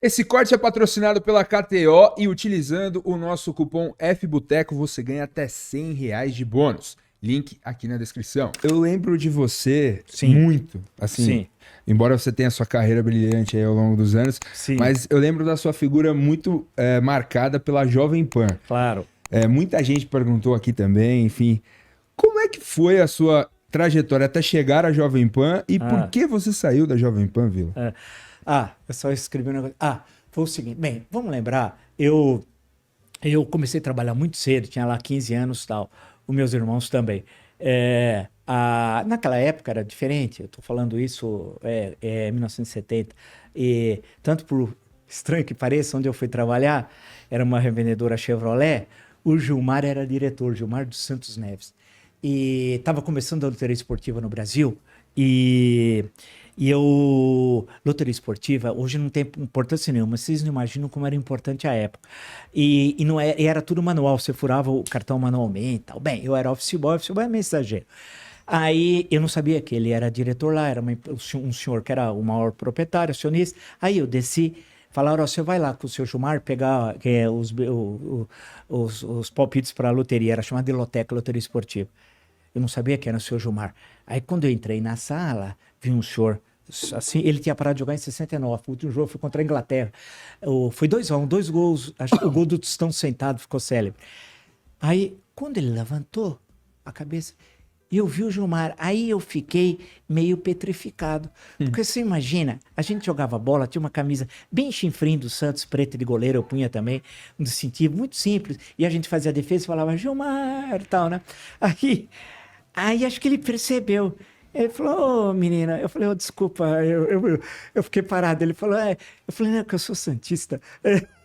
Esse corte é patrocinado pela KTO e utilizando o nosso cupom FBOTECO você ganha até R$ 100 de bônus. Link aqui na descrição. Eu lembro de você Sim, muito, assim, sim, embora você tenha sua carreira brilhante aí ao longo dos anos, sim, mas eu lembro da sua figura muito marcada pela Jovem Pan. claro. Muita gente perguntou aqui também, enfim, como é que foi a sua trajetória até chegar à Jovem Pan e por Ah, que você saiu da Jovem Pan, Vila? ah, eu só escrevi um negócio. Foi o seguinte. Bem, vamos lembrar, eu comecei a trabalhar muito cedo, tinha lá 15 anos e tal. Os meus irmãos também. Naquela época era diferente, eu estou falando isso 1970. E tanto por estranho que pareça, onde eu fui trabalhar, era uma revendedora Chevrolet, o Gilmar era diretor, Gilmar dos Santos Neves. E estava começando a loteria esportiva no Brasil. E, loteria esportiva, hoje não tem importância nenhuma, vocês não imaginam como era importante a época. E não é, e era tudo manual, você furava o cartão manualmente e tal. Bem, eu era office boy é mensageiro. Aí eu não sabia que ele era diretor lá, era um senhor que era o maior proprietário, acionista. Aí eu desci, falaram: ó, você vai lá com o seu Gilmar pegar os palpites para a loteria, era chamada de loteca, loteria esportiva. Eu não sabia que era o senhor Gilmar. Aí quando eu entrei na sala, vi um senhor, assim, ele tinha parado de jogar em 69, o último jogo foi contra a Inglaterra. Foi 2-1, dois gols, acho que o gol do Tostão sentado ficou célebre. Aí, quando ele levantou a cabeça, eu vi o Gilmar. Aí eu fiquei meio petrificado. Porque você imagina, a gente jogava bola, tinha uma camisa bem chinfrim do Santos, preta de goleiro, eu punha também, um distintivo muito simples. E a gente fazia a defesa e falava Gilmar e tal, né? Aí acho que ele percebeu. Ele falou: ô, menina. Eu falei: ô, desculpa, eu fiquei parado. Ele falou: eu falei: não, que eu sou santista.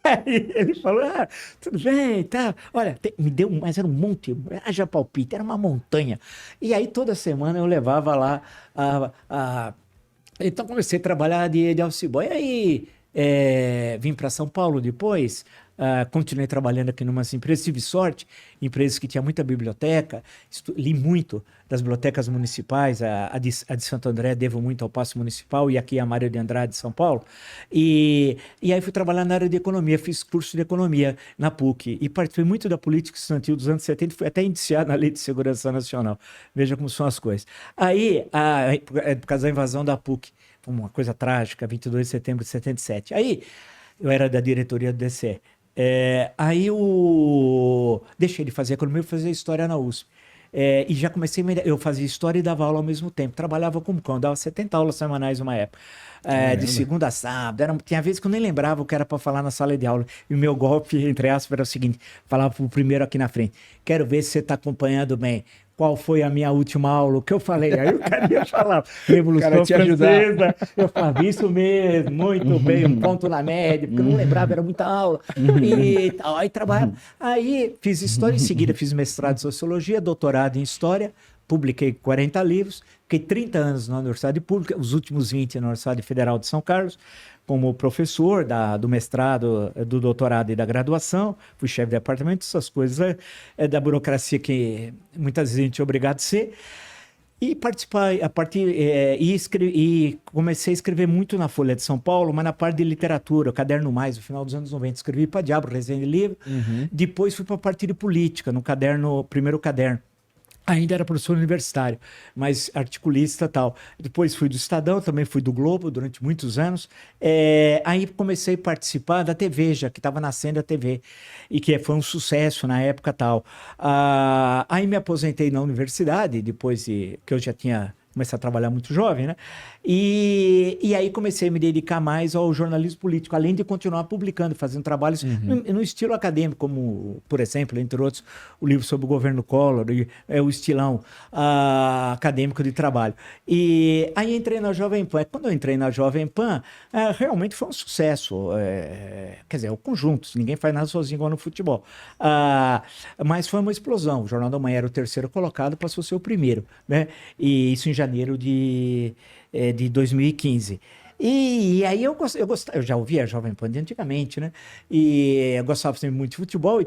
Aí ele falou: tudo bem, tá. Olha, me deu, mas era um monte, haja palpite, era uma montanha. E aí toda semana eu levava lá a. Então comecei a trabalhar de office boy. Aí vim para São Paulo depois. Continuei trabalhando aqui em umas empresas, tive sorte, empresas que tinha muita biblioteca, li muito das bibliotecas municipais, a de Santo André devo muito ao Paço Municipal e aqui a Mário de Andrade, São Paulo, e aí fui trabalhar na área de economia, fiz curso de economia na PUC e participei muito da política estudantil dos anos 70, fui até indiciado na Lei de Segurança Nacional, veja como são as coisas. Aí, por causa da invasão da PUC, foi uma coisa trágica, 22 de setembro de 77. Aí, eu era da diretoria do DCE. Aí eu deixei de fazer economia e fazer história na USP. E já comecei, eu fazia história e dava aula ao mesmo tempo. Trabalhava como cão, dava 70 aulas semanais uma época. De Caramba. segunda a sábado. Tinha vezes que eu nem lembrava o que era para falar na sala de aula. E o meu golpe, entre aspas, era o seguinte: falava pro primeiro aqui na frente: quero ver se você está acompanhando bem. Qual foi a minha última aula? O que eu falei? Aí o cara ia falar: O cara Revolução te ajudar. Francesa. Eu falava: isso mesmo, muito bem, um ponto na média, porque eu não lembrava, era muita aula. E tal. Aí trabalhava. Aí fiz história, em seguida fiz mestrado em sociologia, doutorado em história, publiquei 40 livros, fiquei 30 anos na Universidade Pública, os últimos 20 na Universidade Federal de São Carlos, como professor do mestrado, do doutorado e da graduação, fui chefe de departamento, essas coisas da burocracia que muitas vezes a gente é obrigado a ser. E participar a partir e comecei a escrever muito na Folha de São Paulo, mas na parte de literatura, Caderno Mais, no final dos anos 90, escrevi para Diabo, resenha de livro. Uhum. Depois fui para a parte de política, no caderno, primeiro caderno. Ainda era professor universitário, mas articulista e tal. Depois fui do Estadão, também fui do Globo durante muitos anos. Aí comecei a participar da TV, já que estava nascendo a TV, e que foi um sucesso na época tal. Aí me aposentei na universidade, depois que eu já tinha começado a trabalhar muito jovem, né? E aí comecei a me dedicar mais ao jornalismo político, além de continuar publicando, fazendo trabalhos no estilo acadêmico, como, por exemplo, entre outros, o livro sobre o governo Collor, o estilão acadêmico de trabalho. E aí entrei na Jovem Pan. Quando eu entrei na Jovem Pan, realmente foi um sucesso. Quer dizer, é o conjunto, ninguém faz nada sozinho igual no futebol. Mas foi uma explosão. O Jornal da Manhã era o terceiro colocado, passou a ser o primeiro, né? E isso em janeiro de 2015. E aí eu já ouvia a Jovem Pan de antigamente, né? E eu gostava sempre muito de futebol e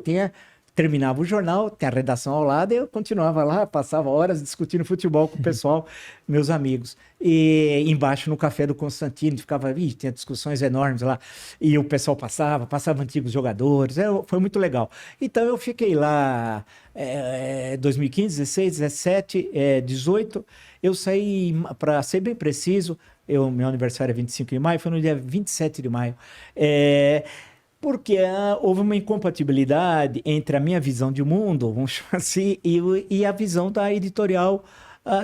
terminava o jornal, tem a redação ao lado, e eu continuava lá, passava horas discutindo futebol com o pessoal, meus amigos. E embaixo no café do Constantino, ficava, tinha discussões enormes lá, e o pessoal passava antigos jogadores, foi muito legal. Então eu fiquei lá 2015, 16, 17, 18, eu saí, para ser bem preciso, meu aniversário é 25 de maio, foi no dia 27 de maio, porque houve uma incompatibilidade entre a minha visão de mundo, vamos chamar assim, e a visão da editorial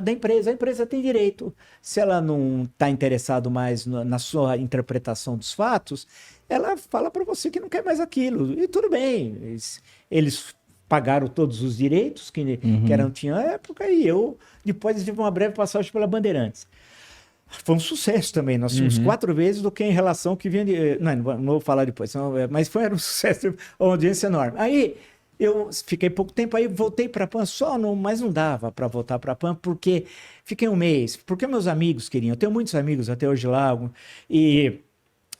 da empresa. A empresa tem direito. Se ela não está interessada mais na sua interpretação dos fatos, ela fala para você que não quer mais aquilo. E tudo bem. Eles pagaram todos os direitos que tinham na época, e eu depois tive uma breve passagem pela Bandeirantes. Foi um sucesso também. Nós tínhamos 4 vezes do que em relação que vinha de... Não vou falar depois, mas era um sucesso, uma audiência enorme. Aí eu fiquei pouco tempo, aí voltei para a PAN mas não dava para voltar para a PAN, porque fiquei um mês, porque meus amigos queriam. Eu tenho muitos amigos até hoje lá, e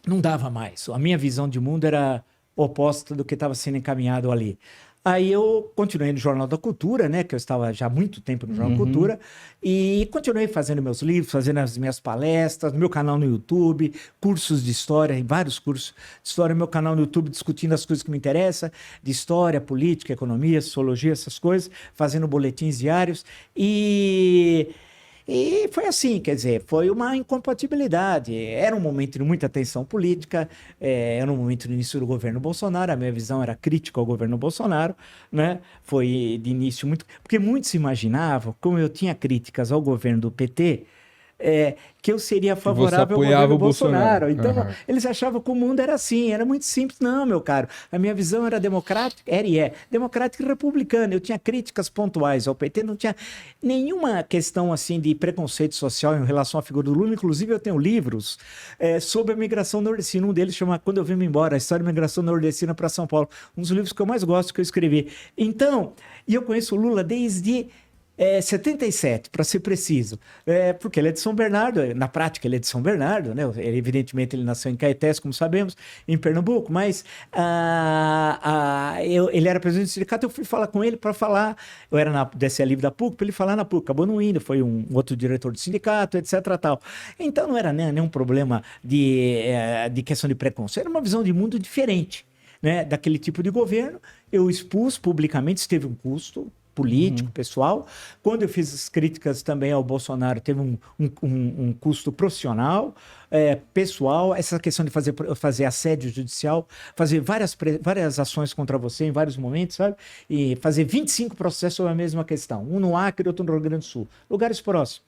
não dava mais. A minha visão de mundo era oposta do que estava sendo encaminhado ali. Aí eu continuei no Jornal da Cultura, né, que eu estava já há muito tempo no Jornal da Cultura, e continuei fazendo meus livros, fazendo as minhas palestras, meu canal no YouTube, cursos de história, vários cursos de história, meu canal no YouTube discutindo as coisas que me interessam, de história, política, economia, sociologia, essas coisas, fazendo boletins diários, e foi assim, quer dizer, foi uma incompatibilidade. Era um momento de muita tensão política, era um momento do início do governo Bolsonaro, a minha visão era crítica ao governo Bolsonaro, né? Foi de início muito... Porque muitos imaginavam, como eu tinha críticas ao governo do PT, que eu seria favorável ao governo Bolsonaro. Então, eles achavam que o mundo era assim, era muito simples. Não, meu caro, a minha visão era democrática, democrática e republicana. Eu tinha críticas pontuais ao PT, não tinha nenhuma questão assim de preconceito social em relação à figura do Lula. Inclusive, eu tenho livros sobre a migração nordestina. Um deles chama Quando Eu Vim Embora, a história da migração nordestina para São Paulo. Um dos livros que eu mais gosto, que eu escrevi. Então, e eu conheço o Lula desde... 77, para ser preciso, porque ele é de São Bernardo, na prática ele é de São Bernardo, né? Evidentemente ele nasceu em Caetés, como sabemos, em Pernambuco, mas ele era presidente do sindicato, eu fui falar com ele para falar, eu era na DCE Livre da PUC, para ele falar na PUC, acabou não indo, foi um outro diretor do sindicato, etc. Tal. Então não era nenhum problema de questão de preconceito, era uma visão de mundo diferente, né? Daquele tipo de governo. Eu expus publicamente, isso teve um custo político, pessoal. Quando eu fiz as críticas também ao Bolsonaro, teve um custo profissional, pessoal, essa questão de fazer assédio judicial, fazer várias ações contra você em vários momentos, sabe? E fazer 25 processos sobre a mesma questão. Um no Acre, outro no Rio Grande do Sul. Lugares próximos.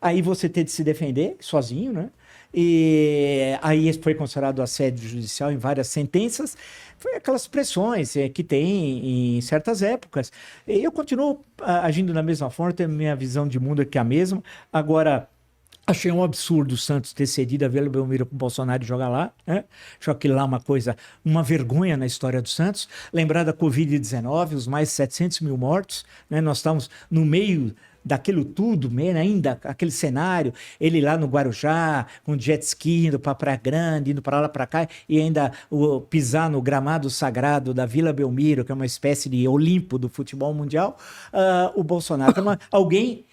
Aí você ter de se defender sozinho, né? E aí foi considerado assédio judicial em várias sentenças. Foi aquelas pressões que tem em certas épocas. E eu continuo agindo da mesma forma, tenho minha visão de mundo aqui a mesma. Agora, achei um absurdo o Santos ter cedido a Vila Belmiro para o Bolsonaro e jogar lá, né? Acho aquilo lá uma vergonha na história do Santos. Lembrar da Covid-19, os mais de 700 mil mortos, né? Nós estávamos no meio daquilo tudo, ainda aquele cenário, ele lá no Guarujá, com jet ski, indo para Praia Grande, indo para lá para cá, e ainda pisar no gramado sagrado da Vila Belmiro, que é uma espécie de Olimpo do futebol mundial. O Bolsonaro, alguém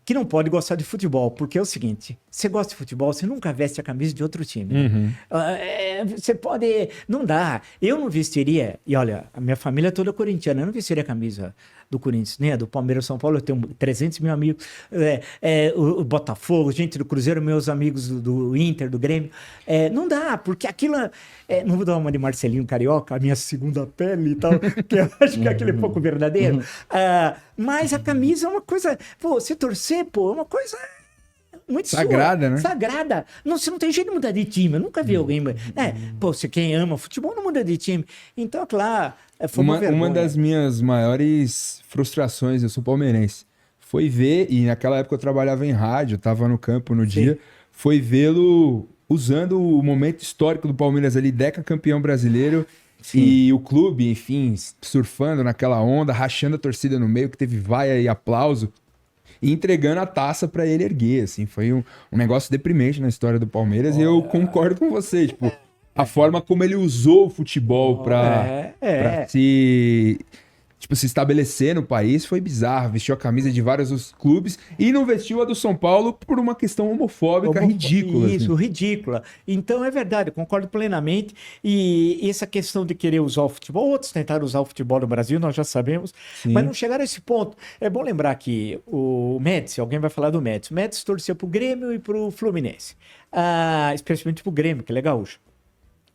que não pode gostar de futebol, porque é o seguinte, você gosta de futebol, você nunca veste a camisa de outro time. Você pode... Não dá. Eu não vestiria, e olha, a minha família é toda corintiana, eu não vestiria a camisa do Corinthians, né? Do Palmeiras, São Paulo, eu tenho 300 mil amigos, o Botafogo, gente do Cruzeiro, meus amigos do Inter, do Grêmio. Não dá, porque aquilo... não vou dar uma de Marcelinho Carioca, a minha segunda pele e tal, que eu acho que aquele é pouco verdadeiro. Mas a camisa é uma coisa... Pô, você torcer, é uma coisa... muito sagrada, sua, né? Sagrada. Não, você não tem jeito de mudar de time. Eu nunca vi alguém... você quem ama futebol não muda de time. Então, claro, foi uma das minhas maiores frustrações, eu sou palmeirense, foi ver, e naquela época eu trabalhava em rádio, estava no campo no dia, foi vê-lo usando o momento histórico do Palmeiras ali, decacampeão brasileiro, e o clube, enfim, surfando naquela onda, rachando a torcida no meio, que teve vaia e aplauso, e entregando a taça para ele erguer, assim, foi um negócio deprimente na história do Palmeiras, e eu concordo com você, tipo, a forma como ele usou o futebol pra se estabelecer no país foi bizarro. Vestiu a camisa de vários dos clubes e não vestiu a do São Paulo por uma questão homofóbica ridícula. Isso, assim. ridícula. Então é verdade, eu concordo plenamente. E essa questão de querer usar o futebol, outros tentaram usar o futebol no Brasil, nós já sabemos, Sim. mas não chegaram a esse ponto. É bom lembrar que o Médici, alguém vai falar do Médici. O Médici torcia pro Grêmio e pro Fluminense. Especialmente pro Grêmio, que é gaúcho.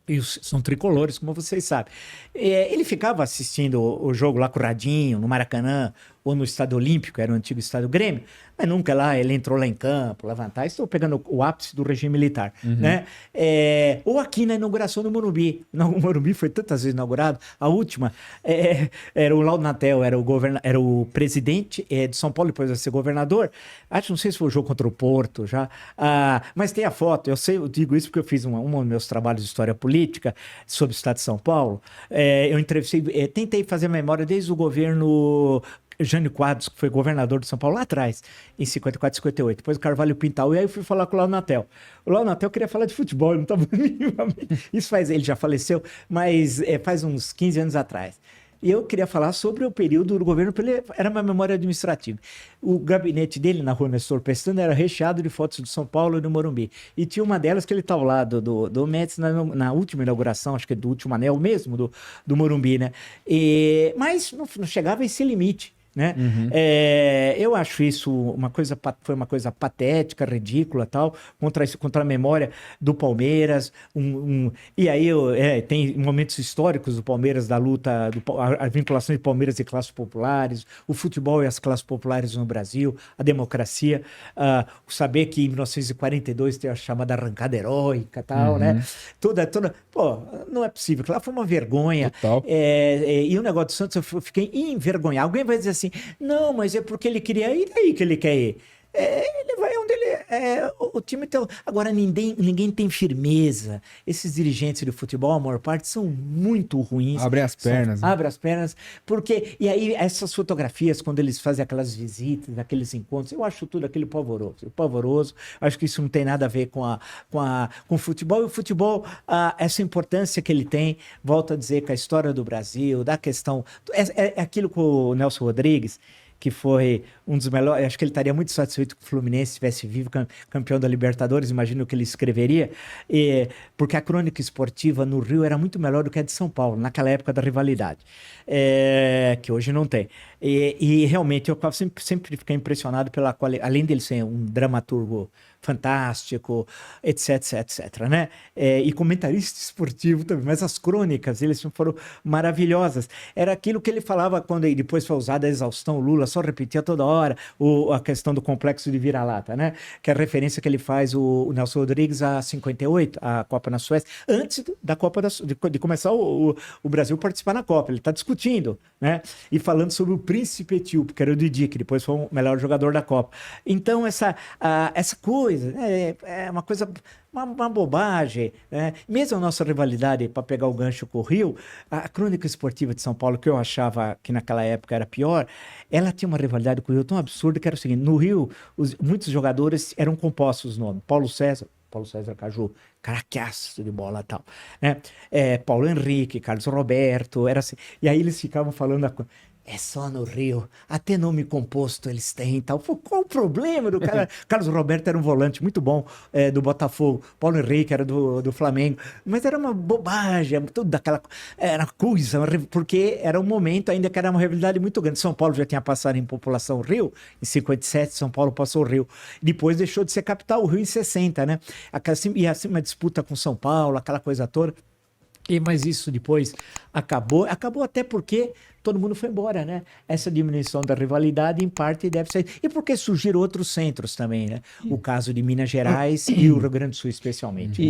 E são tricolores, como vocês sabem. Ele ficava assistindo o jogo lá com o Radinho, no Maracanã, ou no Estádio Olímpico, era o antigo Estádio Grêmio, mas nunca lá ele entrou lá em campo, levantar. Estou pegando o ápice do regime militar, né? Ou aqui na inauguração do Morumbi. O Morumbi foi tantas vezes inaugurado. A última era o Laudo Natel, era o presidente de São Paulo, depois vai ser governador. Não sei se foi o jogo contra o Porto já. Mas tem a foto, eu digo isso porque eu fiz um dos meus trabalhos de história política sobre o estado de São Paulo. Eu entrevistei, tentei fazer a memória desde o governo Jânio Quadros, que foi governador de São Paulo lá atrás, em 54, 58. Depois o Carvalho Pintal. E aí eu fui falar com o Laudo Natel. O Laudo Natel queria falar de futebol, ele não estava minimamente. Ele já faleceu, mas faz uns 15 anos atrás. E eu queria falar sobre o período do governo, era uma memória administrativa. O gabinete dele, na rua Nestor Pestana, era recheado de fotos de São Paulo e do Morumbi. E tinha uma delas que ele está ao lado do Médici na última inauguração, acho que do último anel mesmo, do Morumbi, né? Mas não chegava a esse limite. Né? Eu acho isso foi uma coisa patética, ridícula, tal, contra a memória do Palmeiras. E aí tem momentos históricos do Palmeiras, da luta, a vinculação de Palmeiras e classes populares, o futebol e as classes populares no Brasil, a democracia, saber que em 1942 tem a chamada arrancada heróica, tal, né? Pô, não é possível, lá foi uma vergonha. E o negócio do Santos, eu fiquei envergonhado. Alguém vai dizer assim, não, mas é porque ele queria ir, daí que ele quer ir. Ele vai onde ele o time tem. Agora, ninguém tem firmeza. Esses dirigentes de futebol, a maior parte, são muito ruins. Abrem as pernas. Abrem as pernas. Porque. E aí, essas fotografias, quando eles fazem aquelas visitas, aqueles encontros, eu acho tudo aquilo pavoroso. Pavoroso. Acho que isso não tem nada a ver com o futebol. E o futebol, essa importância que ele tem, volto a dizer, com a história do Brasil, da questão. É aquilo com o Nelson Rodrigues, que foi um dos melhores, acho que ele estaria muito satisfeito que o Fluminense estivesse vivo, campeão da Libertadores, imagino o que ele escreveria, porque a crônica esportiva no Rio era muito melhor do que a de São Paulo, naquela época da rivalidade, que hoje não tem. E realmente eu sempre fiquei impressionado pela qualidade, além dele ser um dramaturgo fantástico, etc, né? E comentarista esportivo também, mas as crônicas, eles foram maravilhosas. Era aquilo que ele falava quando depois foi usada a exaustão, Lula só repetia toda hora a questão do complexo de vira-lata, né? Que é a referência que ele faz, o Nelson Rodrigues, a 58, a Copa na Suécia, antes da Copa de começar o Brasil participar na Copa. Ele está discutindo, né? E falando sobre o príncipe etíope, que era o Didi, que depois foi o melhor jogador da Copa. Então, essa coisa é uma coisa, uma bobagem, né? Mesmo a nossa rivalidade, para pegar o gancho com o Rio, a crônica esportiva de São Paulo, que eu achava que naquela época era pior, ela tinha uma rivalidade com o Rio tão absurda que era o seguinte: no Rio, muitos jogadores eram compostos os nomes. Paulo César Caju, craqueaço de bola e tal, né? Paulo Henrique, Carlos Roberto, era assim. E aí eles ficavam falando é só no Rio, até nome composto eles têm e tal. Qual o problema do cara? Carlos Roberto era um volante muito bom do Botafogo, Paulo Henrique era do Flamengo, mas era uma bobagem, tudo aquela era coisa, porque era um momento ainda que era uma rivalidade muito grande. São Paulo já tinha passado em população o Rio, em 57 São Paulo passou o Rio, depois deixou de ser capital o Rio em 60, né? E assim uma disputa com São Paulo, aquela coisa toda. Mas isso depois acabou até porque todo mundo foi embora, né? Essa diminuição da rivalidade, em parte, deve ser. E porque surgiram outros centros também, né? O caso de Minas Gerais e o Rio Grande do Sul, especialmente. Né?